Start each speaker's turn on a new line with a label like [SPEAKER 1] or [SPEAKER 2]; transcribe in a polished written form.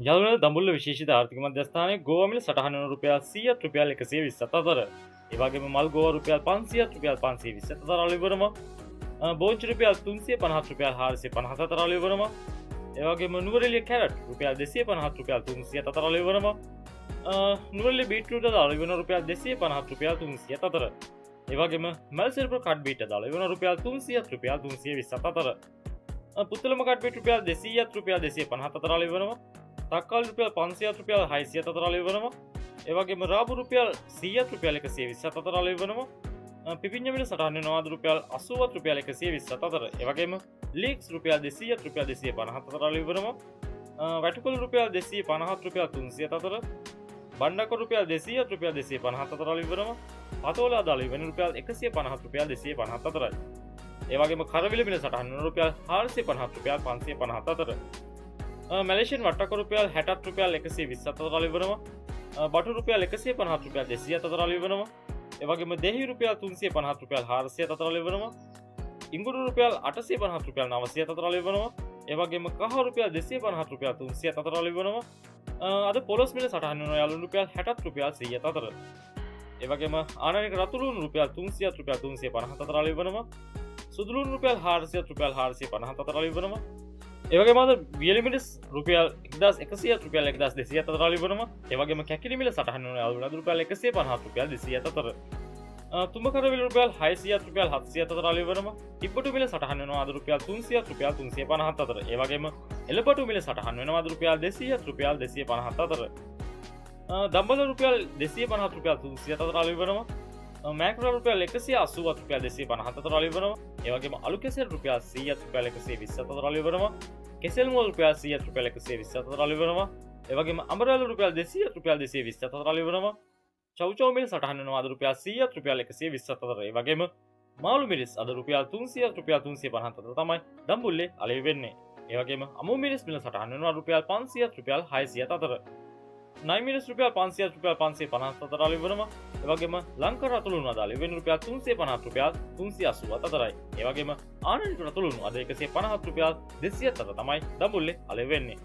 [SPEAKER 1] යලුවල දඹුල්ල විශේෂිත ආර්ථික මධ්‍යස්ථානයේ ගෝවා මිල සටහන් වන රුපියල් 100ක් රුපියල් 120ක් අතර. ඒ වගේම මල් ගෝවා රුපියල් 500ක් රුපියල් 520ක් අතර අලෙවි වෙනවා. බෝංචි රුපියල් 350ක් රුපියල් 450ක් අතර අලෙවි වෙනවා. ඒ වගේම නුවරඑළිය කැරට් රුපියල් 250ක් රුපියල් 300ක් අතර අලෙවි වෙනවා. නුවරඑළිය බීට්‍රූට් අද අලෙවි වෙන රුපියල් 250ක් රුපියල් 300ක් අතර. ඒ වගේම මල් සිරුර කට් බීට් අද අලෙවි වෙන රුපියල් 300ක් රුපියල් 320ක් අතර. පුත්තලම කට් බීට් රුපියල් 200ක් රුපියල් 250ක් අතර අලෙවි වෙනවා. තක්කාලි රුපියල් 500ක් රුපියල් 600ක් අතර අලෙවි වෙනවා. ඒ වගේම රාබු රුපියල් 100ක් රුපියල් 120ක් අතර අලෙවි වෙනවා. පිපිඤ්ඤ මිල සටහන් වෙනවා රුපියල් 80ක් රුපියල් 120ක් අතර. ඒ වගේම ලීක්ස් රුපියල් 200ක් රුපියල් 250ක් අතර අලෙවි වෙනවා. වැටුපොළ රුපියල් 250ක් රුපියල් 300ක් අතර. බණ්ඩක රුපියල් 200ක් රුපියල් 250ක් අතර අලෙවි වෙනවා. පතෝල අද අලෙවි වෙන රුපියල් 150ක් රුපියල් 250ක් අතරයි. ඒ වගේම කරවිල මිල සටහන් වෙන රුපියල් 450ක් රුපියල් 550ක් අතර. මැලේසියන් වට්ටක්ක රුපියල් 60ක් රුපියල් 120ක් අතර අලෙවි වෙනවා. බටු රුපියල් 150ක් රුපියල් 200ක් අතර අලෙවි වෙනවා. ඒ වගේම දෙහි රුපියල් 350ක් රුපියල් 400ක් අතර අලෙවි වෙනවා. ඉඟුරු රුපියල් 850ක් රුපියල් 900ක් අතර අලෙවි වෙනවා. ඒ වගේම කහ රුපියල් 250ක් රුපියල් 300ක් අතර අලෙවි වෙනවා. අද පොලොස් මිල සටහන් වෙනවා යාළුවෝ රුපියල් 60ක් රුපියල් 100ක් අතර. ඒ වගේම ආනනික රතු ලුණු රුපියල් 300ක් රුපියල් 350ක් අතර අලෙවි වෙනවා. සුදු ලුණු රුපියල් 400ක් රුපියල් 450ක් අතර අලෙවි වෙනවා. ඒ වගේම අද වියලි මිල රුපියල් 1100ක් රුපියල් 1200ක් අතර අලෙවි වෙනවා. ඒ වගේම කැකිලි මිල සටහන් වෙනවා යාළුවෝ අද රුපියල් 150ක් රුපියල් 200ක් අතර. තුඹකරවිල රුපියල් 600ක් රුපියල් 700ක් අතර අලෙවි වෙනවා. ඉබ්බටු මිල සටහන් වෙනවා අද රුපියල් 300ක් රුපියල් 350ක් අතර. ඒ වගේම එළපටු මිල සටහන් වෙනවා අද රුපියල් 200ක් රුපියල් 250ක් අතර. දම්බල රුපියල් 250ක් රුපියල් 300ක් අතර අලෙවි වෙනවා. මෑක්‍රල් රුපියල් 180ක් රුපියල් 250ක් අතර අලෙවි වෙනවා. ඒ වගේම අලු කෙසෙල් රුපියල් 100ක් රුපියල් 120ක් අතර අලෙවි වෙනවා. කෙසෙල් මුවල් රුපියල් 100ක් රුපියල් 120ක් අතර අලෙවි වෙනවා. ඒ වගේම අඹරැල්ල රුපියල් 200ක් රුපියල් 220ක් අතර අලෙවි වෙනවා. චෞචౌ මිල සටහන් වෙනවා අද රුපියල් 100ක් රුපියල් 120ක් අතර. ඒ වගේම මාළු මිරිස් අද රුපියල් 300ක් රුපියල් 350ක් අතර තමයි දම්බුල්ලේ අලෙවි වෙන්නේ. ඒ වගේම අමු මිරිස් මිල සටහන් වෙනවා රුපියල් 500ක් රුපියල් 600ක් අතර. නයි මිරිස් රුපියල් 500ක් රුපියල් 550ක් අතර අලෙවි වෙනවා. ඒ වගේම ලංකා රතු ලුණු අද අලෙවි වෙන රුපියල් 350ක් රුපියල් 380ක් අතරයි. ඒ වගේම ආනන්ද රතු ලුණු අද 150ක් රුපියල් 200ක් අතර තමයි දම්බුල්ලේ අලෙවි වෙන්නේ.